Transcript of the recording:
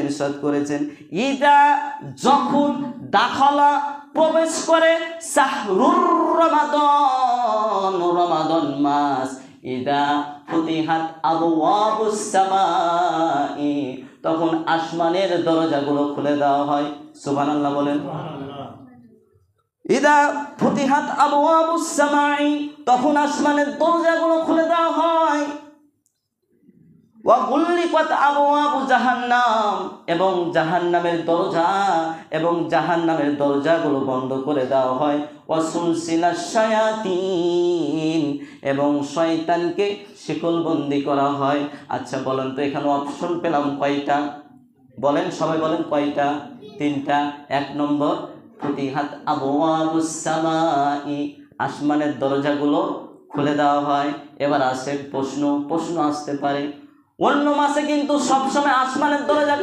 ইরশাদ করেছেন, ইদা যখন দাখালা প্রবেশ করে শাহরুর রমাদান, রমাদান মাস, ইদা ফুতিহাত আবওয়াবুস সামাই, তখন আসমানের দরজাগুলো খুলে দেওয়া হয়। সুবহানাল্লাহ বলেন। ইদা ফুতিহাত আবওয়াবুস সামাই, তখন আসমানের দরজাগুলো খুলে দেওয়া হয়। ওয়া গুল্লিকাত আবওয়াবু জাহান্নাম, এবং জাহান্নামের দরজা এবং জাহান্নামের দরজাগুলো বন্ধ করে দেওয়া হয়। ওয়া সুলসিলাশ শায়াতিন, এবং শয়তানকে শিকলবন্দি করা হয়। আচ্ছা বলেন তো, এখানে অপশন পেলাম কয়টা? বলেন, সবাই বলেন কয়টা? তিনটা। এক নম্বর ফুতিহাত আবওয়াবুস সামাই, আসমানের দরজাগুলো খুলে দেওয়া হয়। এবার আসে প্রশ্ন আসতে পারে, অন্য মাসে কিন্তু সবসময় আসমানের দরজা